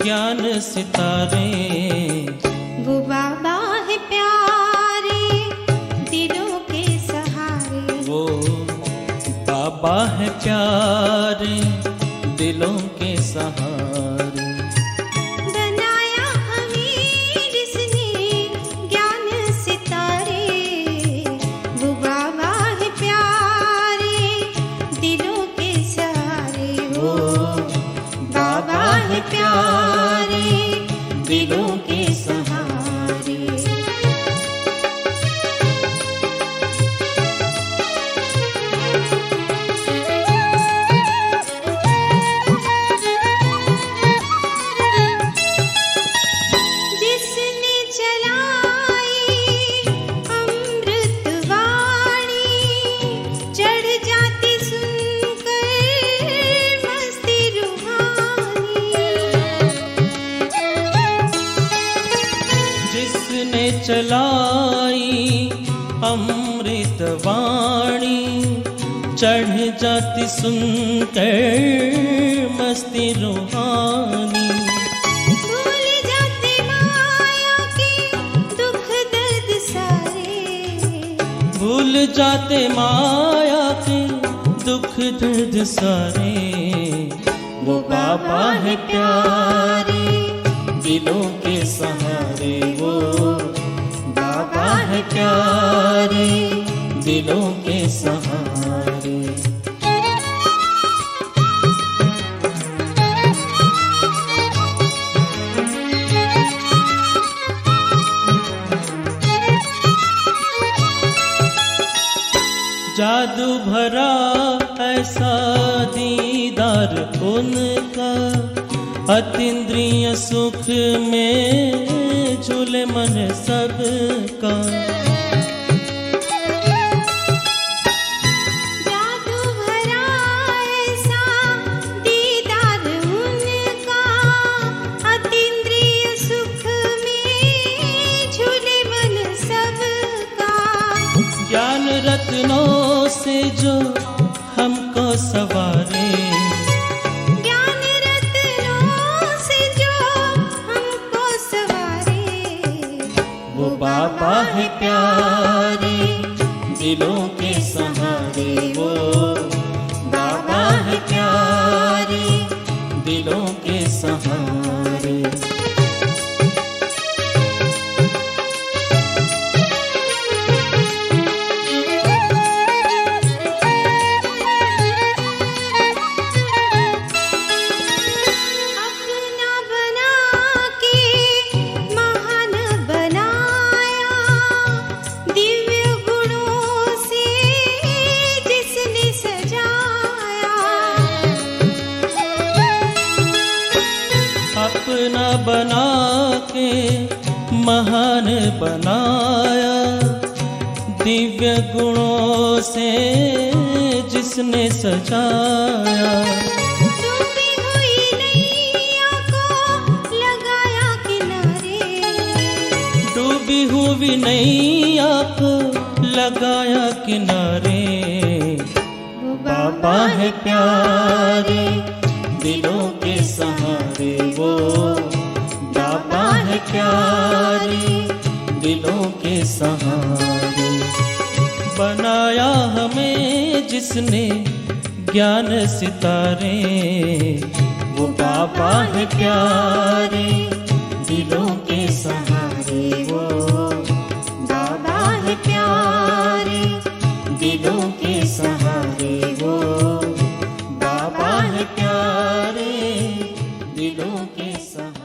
ज्ञान सितारे। वो बाबा है प्यारे दिलों के सहारे। वो बाबा है प्यारे दिलों के सहारे। बनाया हमें जिसने ज्ञान सितारे। वो बाबा है प्यारे दिलों के सहारे। वो बाबा है प्यारे दिलों के सहारे। जिसने चलाई अमृत वाणी चढ़ जाती सुनकर मस्ती रूहानी। जिसने चलाई अमृत वाणी चढ़ जाती सुनकर मस्ती रूहानी। भूल जाते माया के दुख दर्द सारे। भूल जाते माया के दुख दर्द सारे। वो बाबा है प्यारे दिलों के सहारे। वो बाबा है प्यारे दिलों के सहारे। जादू भरा ऐसा दीदार उनका अतीन्द्रिय सुख में झूले मन सबका। जादू भरा ऐसा दीदार उनका अतीन्द्रिय सुख में झूले मन सबका। ज्ञान रत्नों से जो हमको सवारे। ज्ञान रत्नों से जो हमको सवारे। वो बाबा है प्यारे दिलों के सहारे। वो बाबा है प्यारे दिलों के सहारे। अपना बना के महान बनाया दिव्य गुणों से जिसने सजाया। अपना बना के महान बनाया दिव्य गुणों से जिसने सजाया। डूबी हुई नैया को लगाया किनारे। डूबी हुई नैया को लगाया किनारे। वो बाबा है प्यारे दिलों के सहारे। वो बाबा है प्यारे दिलों के सहारे। बनाया हमें जिसने ज्ञान सितारे। वो बाबा है प्यारे दिलों के सहारे। वो बाबा है प्यारे दिलों के सहारे। वो बाबा है प्यारे दिलों के सहारे।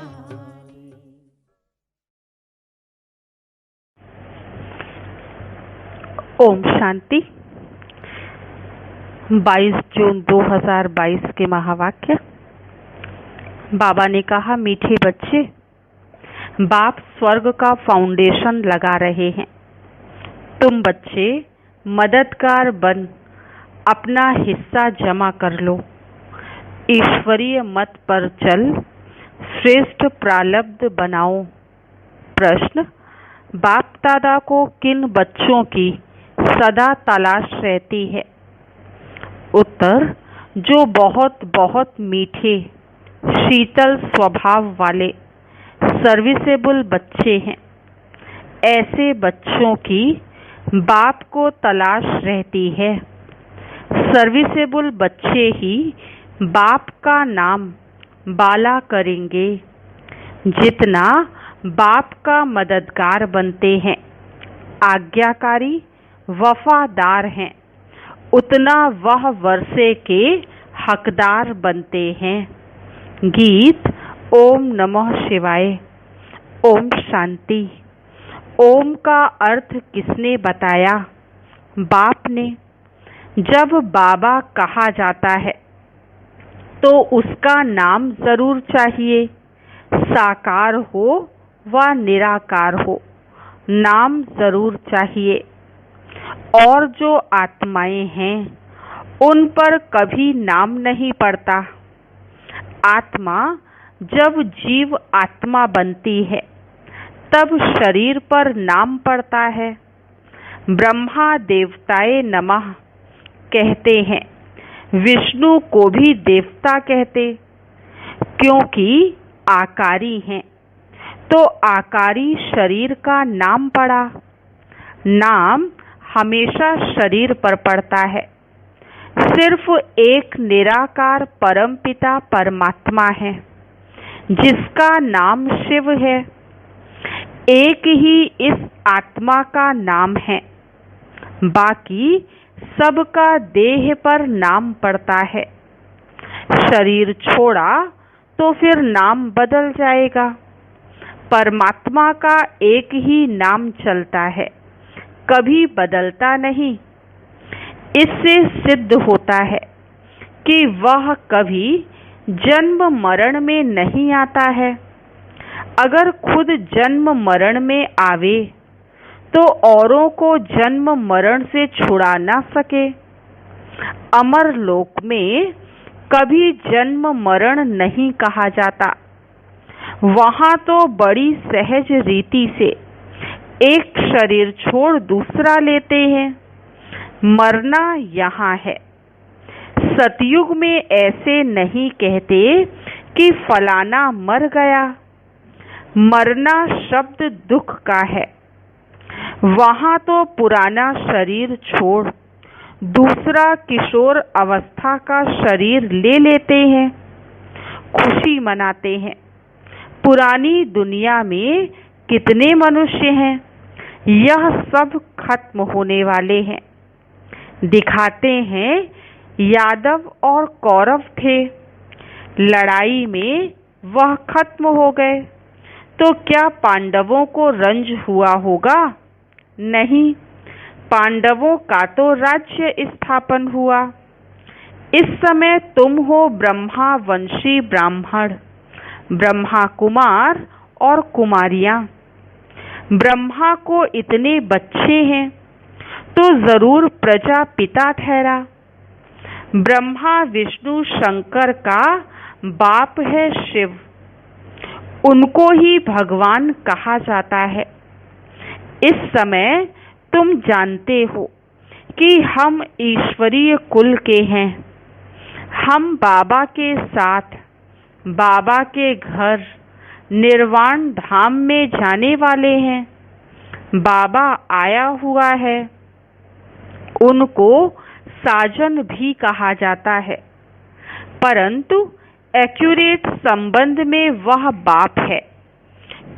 ओम शांति। 22 जून 2022 के महावाक्य। बाबा ने कहा, मीठे बच्चे, बाप स्वर्ग का फाउंडेशन लगा रहे हैं। तुम बच्चे मददगार बन अपना हिस्सा जमा कर लो। ईश्वरीय मत पर चल श्रेष्ठ प्रारब्ध बनाओ। प्रश्न, बाप दादा को किन बच्चों की सदा तलाश रहती है? उत्तर, जो बहुत बहुत मीठे, शीतल स्वभाव वाले सर्विसेबल बच्चे हैं। ऐसे बच्चों की बाप को तलाश रहती है। सर्विसेबल बच्चे ही बाप का नाम बाला करेंगे। जितना बाप का मददगार बनते हैं, आज्ञाकारी, वफादार हैं, उतना वह वर्षे के हकदार बनते हैं। गीत ओम नमः शिवाय। ओम शांति। ओम का अर्थ किसने बताया? बाप ने। जब बाबा कहा जाता है तो उसका नाम जरूर चाहिए, साकार हो व निराकार हो, नाम जरूर चाहिए। और जो आत्माएं हैं उन पर कभी नाम नहीं पड़ता। आत्मा जब जीव आत्मा बनती है तब शरीर पर नाम पड़ता है। ब्रह्मा देवताए नमः कहते हैं, विष्णु को भी देवता कहते, क्योंकि आकारी हैं। तो आकारी शरीर का नाम पड़ा। नाम हमेशा शरीर पर पड़ता है। सिर्फ एक निराकार परमपिता परमात्मा है जिसका नाम शिव है। एक ही इस आत्मा का नाम है, बाकी सबका देह पर नाम पड़ता है। शरीर छोड़ा तो फिर नाम बदल जाएगा। परमात्मा का एक ही नाम चलता है, कभी बदलता नहीं। इससे सिद्ध होता है कि वह कभी जन्म मरण में नहीं आता है। अगर खुद जन्म मरण में आवे तो औरों को जन्म मरण से छुड़ा ना सके। अमर लोक में कभी जन्म मरण नहीं कहा जाता। वहाँ तो बड़ी सहज रीति से एक शरीर छोड़ दूसरा लेते हैं। मरना यहाँ है। सतयुग में ऐसे नहीं कहते कि फलाना मर गया। मरना शब्द दुख का है। वहाँ तो पुराना शरीर छोड़ दूसरा किशोर अवस्था का शरीर ले लेते हैं, खुशी मनाते हैं। पुरानी दुनिया में कितने मनुष्य हैं, यह सब खत्म होने वाले हैं। दिखाते हैं यादव और कौरव थे, लड़ाई में वह खत्म हो गए, तो क्या पांडवों को रंज हुआ होगा? नहीं, पांडवों का तो राज्य स्थापन हुआ। इस समय तुम हो ब्रह्मा वंशी ब्राह्मण, ब्रह्मा कुमार और कुमारियां। ब्रह्मा को इतने बच्चे हैं तो जरूर प्रजापिता ठहरा। ब्रह्मा विष्णु शंकर का बाप है शिव, उनको ही भगवान कहा जाता है। इस समय तुम जानते हो कि हम ईश्वरीय कुल के हैं। हम बाबा के साथ बाबा के घर निर्वाण धाम में जाने वाले हैं। बाबा आया हुआ है। उनको साजन भी कहा जाता है, परंतु एक्यूरेट संबंध में वह बाप है,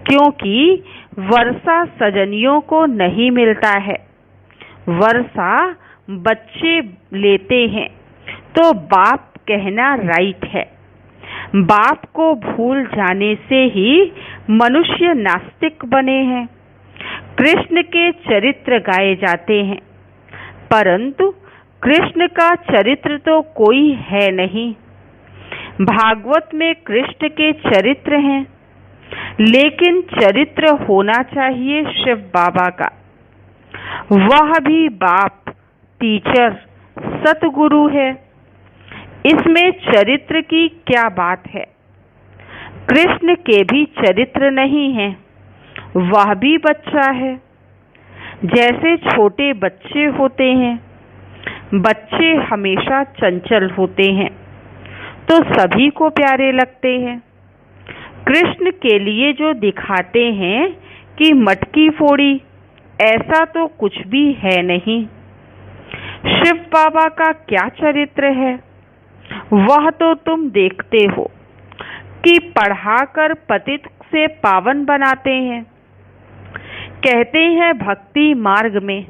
क्योंकि वर्षा सजनियों को नहीं मिलता है। वर्षा बच्चे लेते हैं तो बाप कहना राइट है। बाप को भूल जाने से ही मनुष्य नास्तिक बने हैं। कृष्ण के चरित्र गाए जाते हैं, परंतु कृष्ण का चरित्र तो कोई है नहीं। भागवत में कृष्ण के चरित्र हैं, लेकिन चरित्र होना चाहिए शिव बाबा का। वह भी बाप, टीचर, सतगुरु है। इसमें चरित्र की क्या बात है? कृष्ण के भी चरित्र नहीं है, वह भी बच्चा है। जैसे छोटे बच्चे होते हैं, बच्चे हमेशा चंचल होते हैं, तो सभी को प्यारे लगते हैं। कृष्ण के लिए जो दिखाते हैं कि मटकी फोड़ी, ऐसा तो कुछ भी है नहीं। शिव बाबा का क्या चरित्र है वह तो तुम देखते हो कि पढ़ाकर पतित से पावन बनाते हैं। कहते हैं भक्ति मार्ग में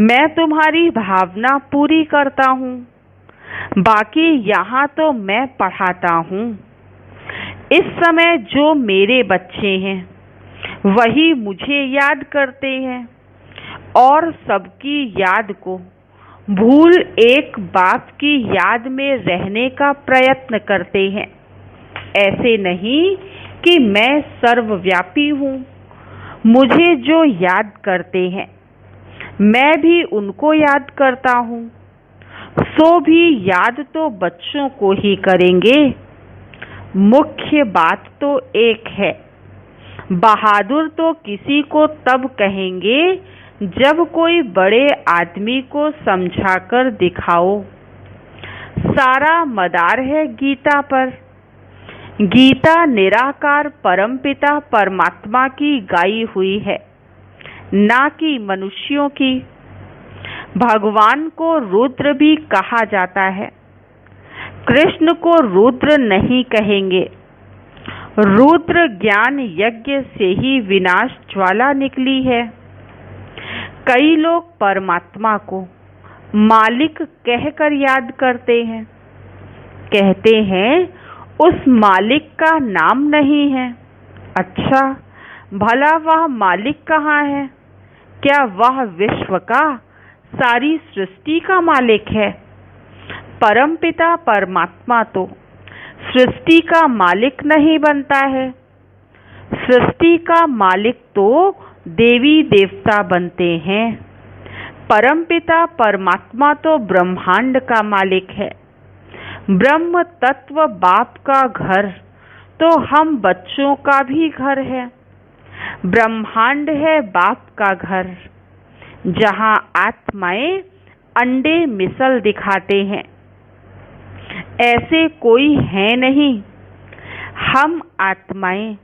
मैं तुम्हारी भावना पूरी करता हूँ, बाकी यहाँ तो मैं पढ़ाता हूँ। इस समय जो मेरे बच्चे हैं वही मुझे याद करते हैं और सबकी याद को भूल एक बाप की याद में रहने का प्रयत्न करते हैं। ऐसे नहीं कि मैं सर्वव्यापी हूँ। मुझे जो याद करते हैं मैं भी उनको याद करता हूँ, सो भी याद तो बच्चों को ही करेंगे। मुख्य बात तो एक है, बहादुर तो किसी को तब कहेंगे जब कोई बड़े आदमी को समझाकर दिखाओ। सारा मदार है गीता पर। गीता निराकार परमपिता परमात्मा की गाई हुई है, ना कि मनुष्यों की। भगवान को रुद्र भी कहा जाता है, कृष्ण को रुद्र नहीं कहेंगे। रुद्र ज्ञान यज्ञ से ही विनाश ज्वाला निकली है। कई लोग परमात्मा को मालिक कहकर याद करते हैं। कहते हैं उस मालिक का नाम नहीं है। अच्छा, भला वह मालिक कहाँ है? क्या वह विश्व का, सारी सृष्टि का मालिक है? परमपिता परमात्मा तो सृष्टि का मालिक नहीं बनता है। सृष्टि का मालिक तो देवी देवता बनते हैं। परमपिता परमात्मा तो ब्रह्मांड का मालिक है। ब्रह्म तत्व बाप का घर तो हम बच्चों का भी घर है। ब्रह्मांड है बाप का घर, जहाँ आत्माएं अंडे मिसल दिखाते हैं। ऐसे कोई है नहीं। हम आत्माएं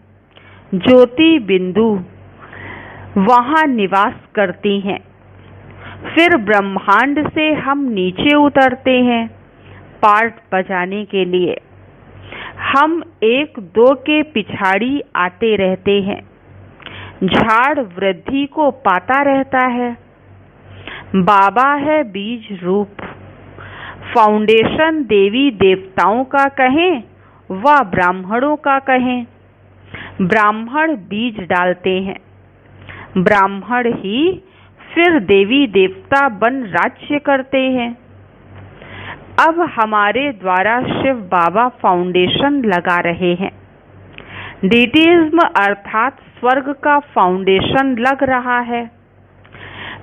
ज्योति बिंदु वहाँ निवास करती हैं। फिर ब्रह्मांड से हम नीचे उतरते हैं पार्ट बजाने के लिए। हम एक दो के पिछाड़ी आते रहते हैं। झाड़ वृद्धि को पाता रहता है। बाबा है बीज रूप। फाउंडेशन देवी देवताओं का कहें व ब्राह्मणों का कहें, ब्राह्मण बीज डालते हैं। ब्राह्मण ही फिर देवी देवता बन राज्य करते हैं। अब हमारे द्वारा शिव बाबा फाउंडेशन लगा रहे हैं। डीटीज्म अर्थात स्वर्ग का फाउंडेशन लग रहा है।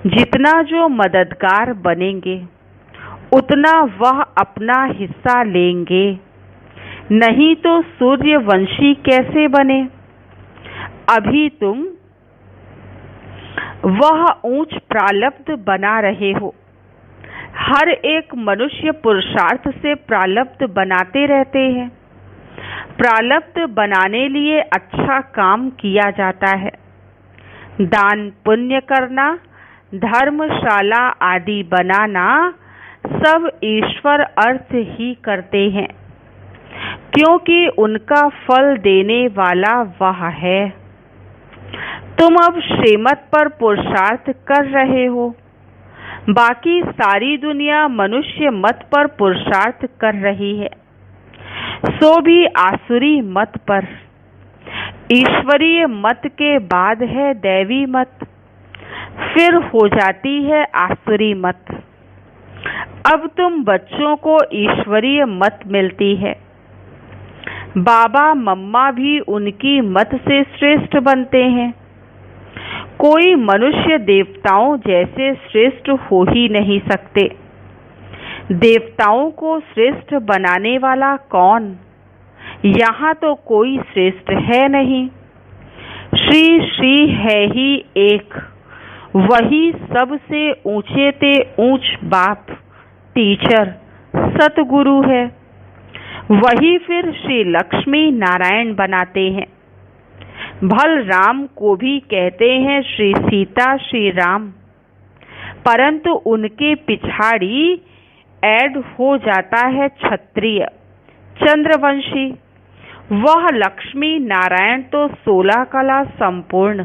जितना जो मददगार बनेंगे उतना वह अपना हिस्सा लेंगे, नहीं तो सूर्यवंशी कैसे बने? अभी तुम वह ऊंच प्रालब्ध बना रहे हो। हर एक मनुष्य पुरुषार्थ से प्रालब्ध बनाते रहते हैं। प्रालब्ध बनाने लिए अच्छा काम किया जाता है। दान पुण्य करना, धर्मशाला आदि बनाना सब ईश्वर अर्थ ही करते हैं, क्योंकि उनका फल देने वाला वह है। तुम अब श्रीमत पर पुरुषार्थ कर रहे हो, बाकी सारी दुनिया मनुष्य मत पर पुरुषार्थ कर रही है, सो भी आसुरी मत पर। ईश्वरीय मत के बाद है दैवी मत, फिर हो जाती है आसुरी मत। अब तुम बच्चों को ईश्वरीय मत मिलती है। बाबा मम्मा भी उनकी मत से श्रेष्ठ बनते हैं। कोई मनुष्य देवताओं जैसे श्रेष्ठ हो ही नहीं सकते। देवताओं को श्रेष्ठ बनाने वाला कौन? यहाँ तो कोई श्रेष्ठ है नहीं। श्री श्री है ही एक, वही सबसे ऊंचे ते ऊंच बाप, टीचर, सतगुरु है। वही फिर श्री लक्ष्मी नारायण बनाते हैं। बलराम को भी कहते हैं श्री सीता श्री राम, परंतु उनके पिछाड़ी ऐड हो जाता है क्षत्रिय चंद्रवंशी। वह लक्ष्मी नारायण तो 16 कला संपूर्ण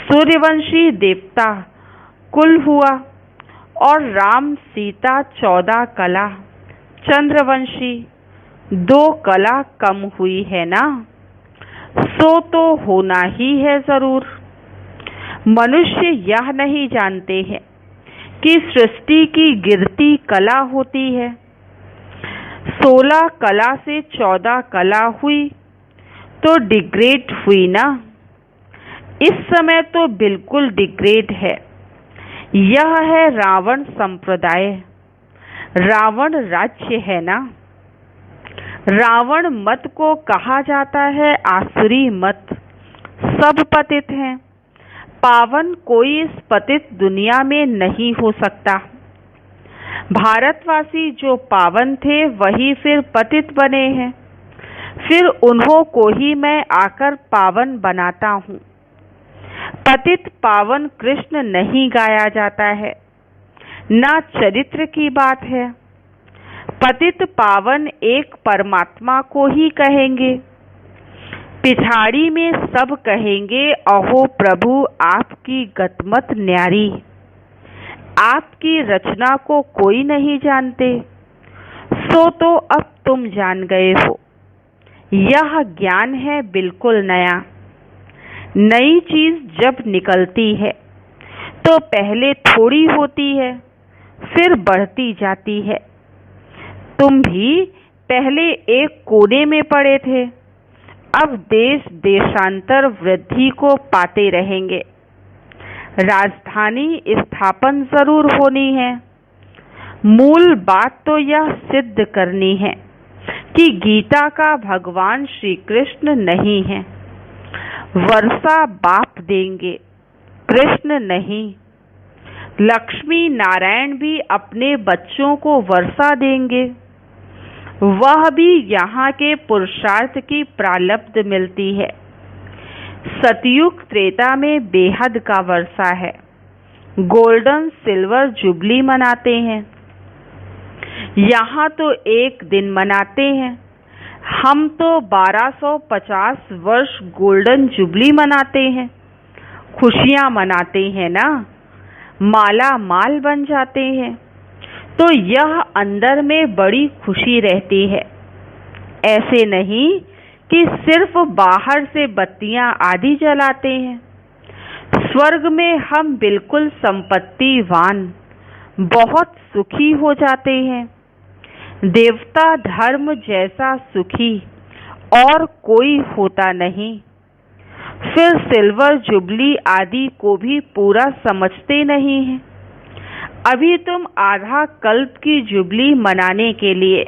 सूर्यवंशी देवता कुल हुआ, और राम सीता 14 कला चंद्रवंशी, 2 कला कम हुई है ना, सो तो होना ही है जरूर। मनुष्य यह नहीं जानते हैं कि सृष्टि की गिरती कला होती है। 16 कला से 14 कला हुई तो डिग्रेड हुई ना। इस समय तो बिल्कुल डिग्रेड है। यह है रावण संप्रदाय, रावण राज्य है ना। रावण मत को कहा जाता है आसुरी मत। सब पतित हैं, पावन कोई इस पतित दुनिया में नहीं हो सकता। भारतवासी जो पावन थे वही फिर पतित बने हैं, फिर उन्हों को ही मैं आकर पावन बनाता हूँ। पतित पावन कृष्ण नहीं गाया जाता है, ना चरित्र की बात है। पतित पावन एक परमात्मा को ही कहेंगे। पिछाड़ी में सब कहेंगे अहो प्रभु आपकी गतमत न्यारी, आपकी रचना को कोई नहीं जानते। सो तो अब तुम जान गए हो। यह ज्ञान है बिल्कुल नया। नई चीज जब निकलती है तो पहले थोड़ी होती है, फिर बढ़ती जाती है। तुम भी पहले एक कोने में पड़े थे, अब देश देशांतर वृद्धि को पाते रहेंगे। राजधानी स्थापन जरूर होनी है। मूल बात तो यह सिद्ध करनी है कि गीता का भगवान श्री कृष्ण नहीं है। वर्षा बाप देंगे, कृष्ण नहीं। लक्ष्मी नारायण भी अपने बच्चों को वर्षा देंगे। वह भी यहाँ के पुरुषार्थ की प्रालब्ध मिलती है। सतयुग त्रेता में बेहद का वर्षा है। गोल्डन सिल्वर जुबली मनाते हैं। यहाँ तो एक दिन मनाते हैं, हम तो 1250 वर्ष गोल्डन जुबली मनाते हैं। खुशियाँ मनाते हैं ना, माला माल बन जाते हैं, तो यह अंदर में बड़ी खुशी रहती है। ऐसे नहीं कि सिर्फ बाहर से बत्तियां आदि जलाते हैं। स्वर्ग में हम बिल्कुल संपत्तिवान, बहुत सुखी हो जाते हैं। देवता धर्म जैसा सुखी और कोई होता नहीं। फिर सिल्वर जुबली आदि को भी पूरा समझते नहीं हैं। अभी तुम आधा कल्प की जुबली मनाने के लिए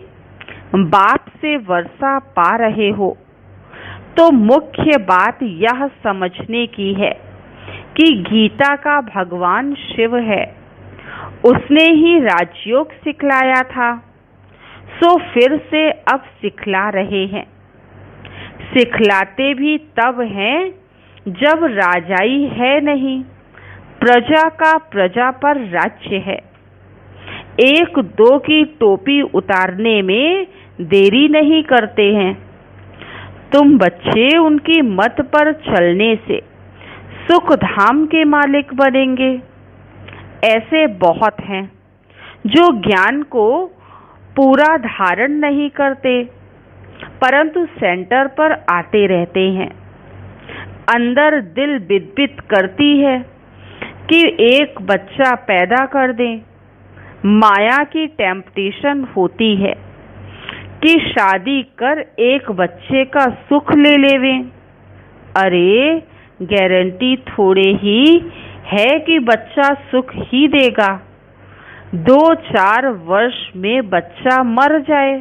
बाप से वर्षा पा रहे हो, तो मुख्य बात यह समझने की है कि गीता का भगवान शिव है। उसने ही राजयोग सिखलाया था, सो फिर से अब सिखला रहे हैं। सिखलाते भी तब हैं जब राजाई है नहीं, प्रजा का प्रजा पर राज्य है। 1-2 की टोपी उतारने में देरी नहीं करते हैं। तुम बच्चे उनकी मत पर चलने से सुख धाम के मालिक बनेंगे। ऐसे बहुत हैं जो ज्ञान को पूरा धारण नहीं करते, परंतु सेंटर पर आते रहते हैं। अंदर दिल बिदबिद करती है कि एक बच्चा पैदा कर दें। माया की टेम्पटेशन होती है कि शादी कर एक बच्चे का सुख ले लेवें। अरे गारंटी थोड़े ही है कि बच्चा सुख ही देगा। 2-4 वर्ष में बच्चा मर जाए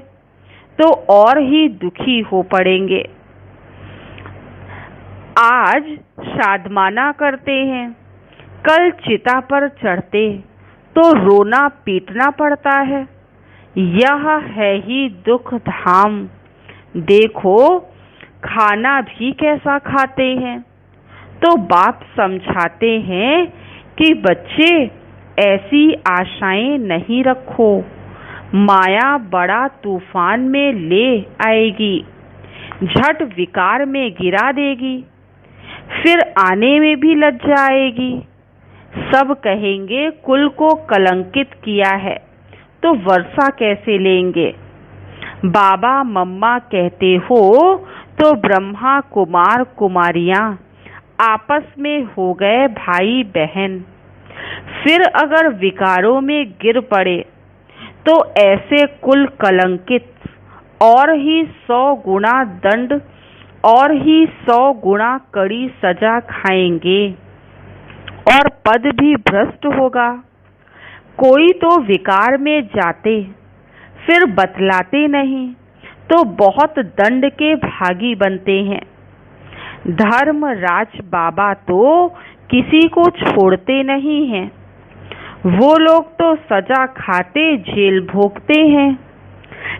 तो और ही दुखी हो पड़ेंगे। आज शादमाना करते हैं, कल चिता पर चढ़ते तो रोना पीटना पड़ता है यह है ही दुख धाम। देखो खाना भी कैसा खाते हैं। तो बाप समझाते हैं कि बच्चे ऐसी आशाएं नहीं रखो, माया बड़ा तूफान में ले आएगी, झट विकार में गिरा देगी, फिर आने में भी लज्जा आएगी। सब कहेंगे कुल को कलंकित किया है तो वर्षा कैसे लेंगे। बाबा मम्मा कहते हो तो ब्रह्मा कुमार कुमारियां आपस में हो गए भाई बहन। फिर अगर विकारों में गिर पड़े तो ऐसे कुल कलंकित और ही 100 गुना दंड और ही 100 गुना कड़ी सजा खाएंगे और पद भी भ्रष्ट होगा। कोई तो विकार में जाते फिर बतलाते नहीं तो बहुत दंड के भागी बनते हैं। धर्मराज बाबा तो किसी को छोड़ते नहीं हैं। वो लोग तो सजा खाते जेल भोगते हैं,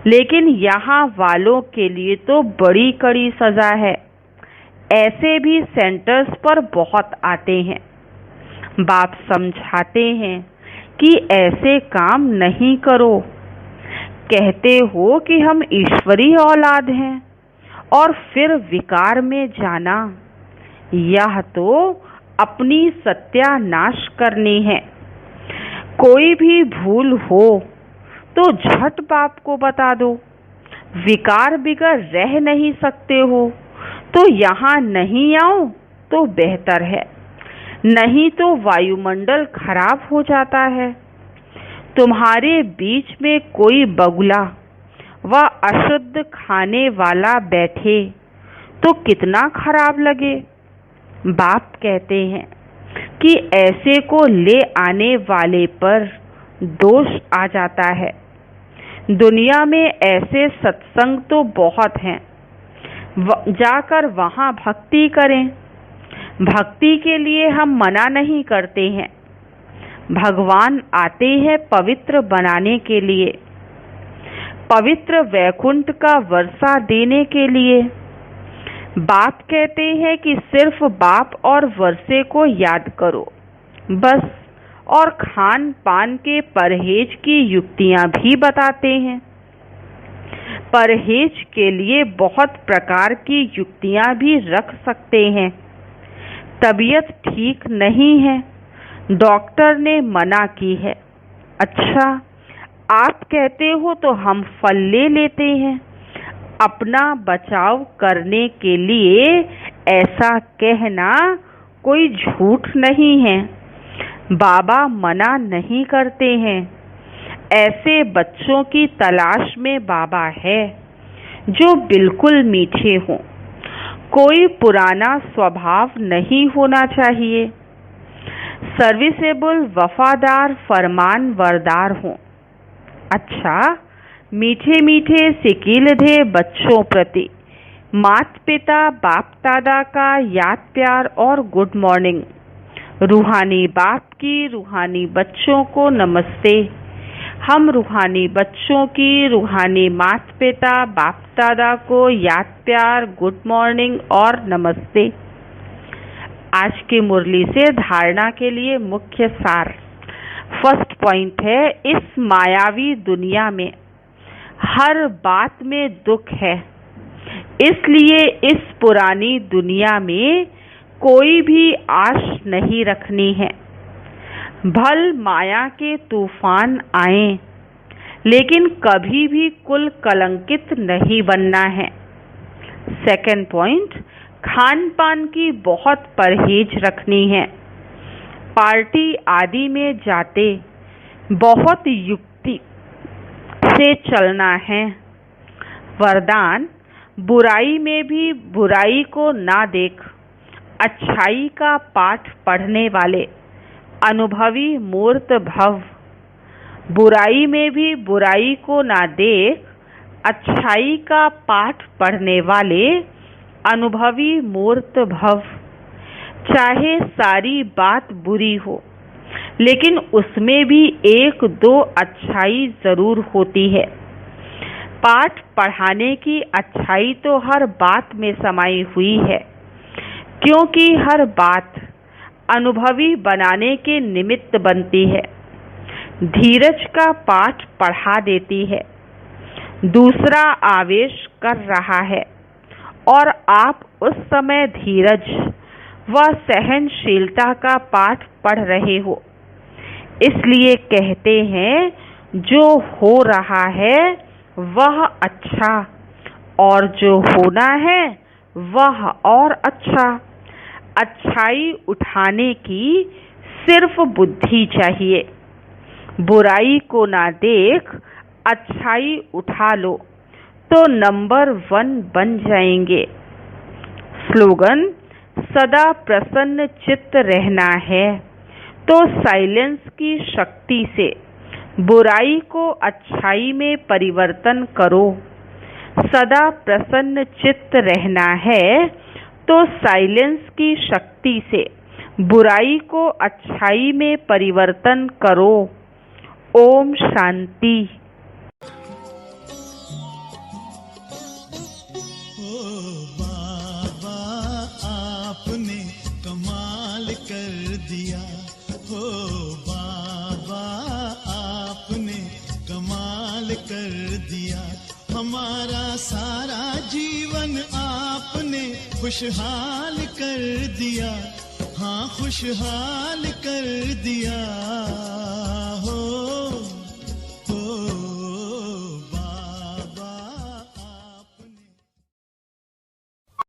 लेकिन यहाँ वालों के लिए तो बड़ी कड़ी सजा है। ऐसे भी सेंटर्स पर बहुत आते हैं। बाप समझाते हैं कि ऐसे काम नहीं करो। कहते हो कि हम ईश्वरी औलाद हैं और फिर विकार में जाना, यह तो अपनी सत्यानाश करनी है। कोई भी भूल हो तो झट बाप को बता दो। विकार बिगर रह नहीं सकते हो तो यहाँ नहीं आओ तो बेहतर है, नहीं तो वायुमंडल खराब हो जाता है। तुम्हारे बीच में कोई बगुला व अशुद्ध खाने वाला बैठे तो कितना खराब लगे। बाप कहते हैं कि ऐसे को ले आने वाले पर दोष आ जाता है। दुनिया में ऐसे सत्संग तो बहुत हैं, जाकर वहाँ भक्ति करें। भक्ति के लिए हम मना नहीं करते हैं। भगवान आते हैं पवित्र बनाने के लिए, पवित्र वैकुंठ का वर्षा देने के लिए। बाप कहते हैं कि सिर्फ बाप और वर्षे को याद करो बस, और खान पान के परहेज की युक्तियां भी बताते हैं। परहेज के लिए बहुत प्रकार की युक्तियां भी रख सकते हैं। तबीयत ठीक नहीं है, डॉक्टर ने मना की है। अच्छा, आप कहते हो तो हम फल ले लेते हैं। अपना बचाव करने के लिए ऐसा कहना कोई झूठ नहीं है। बाबा मना नहीं करते हैं। ऐसे बच्चों की तलाश में बाबा है जो बिल्कुल मीठे हों। कोई पुराना स्वभाव नहीं होना चाहिए। सर्विसेबल, वफादार, फरमान बरदार हों। अच्छा, मीठे मीठे सिकीलधे बच्चों प्रति माता पिता बाप दादा का याद प्यार और गुड मॉर्निंग। रूहानी बाप की रूहानी बच्चों को नमस्ते। हम रूहानी बच्चों की रूहानी माता पिता बाप दादा को याद प्यार, गुड मॉर्निंग और नमस्ते। आज की मुरली से धारणा के लिए मुख्य सार। फर्स्ट पॉइंट है, इस मायावी दुनिया में हर बात में दुख है, इसलिए इस पुरानी दुनिया में कोई भी आश नहीं रखनी है। भल माया के तूफान आए, लेकिन कभी भी कुल कलंकित नहीं बनना है। सेकंड पॉइंट, खान पान की बहुत परहेज रखनी है। पार्टी आदि में जाते बहुत युक्ति से चलना है। वरदान, बुराई में भी बुराई को ना देख, अच्छाई का पाठ पढ़ने वाले अनुभवी मूर्त भव। बुराई में भी बुराई को ना देख, अच्छाई का पाठ पढ़ने वाले अनुभवी मूर्त भव। चाहे सारी बात बुरी हो, लेकिन उसमें भी एक दो अच्छाई जरूर होती है। पाठ पढ़ाने की अच्छाई तो हर बात में समाई हुई है, क्योंकि हर बात अनुभवी बनाने के निमित्त बनती है। धीरज का पाठ पढ़ा देती है। दूसरा आवेश कर रहा है और आप उस समय धीरज व सहनशीलता का पाठ पढ़ रहे हो। इसलिए कहते हैं, जो हो रहा है वह अच्छा और जो होना है वह और अच्छा। अच्छाई उठाने की सिर्फ बुद्धि चाहिए। बुराई को ना देख अच्छाई उठा लो तो नंबर 1 बन जाएंगे। स्लोगन: सदा प्रसन्न चित्त रहना है तो साइलेंस की शक्ति से बुराई को अच्छाई में परिवर्तन करो। सदा प्रसन्न चित्त रहना है तो साइलेंस की शक्ति से बुराई को अच्छाई में परिवर्तन करो। ओम शांति। बाबा आपने कमाल कर दिया, हो बाबा आपने कमाल कर दिया। हमारा सारा जीवन आपने खुशहाल कर दिया, हाँ खुशहाल कर दिया।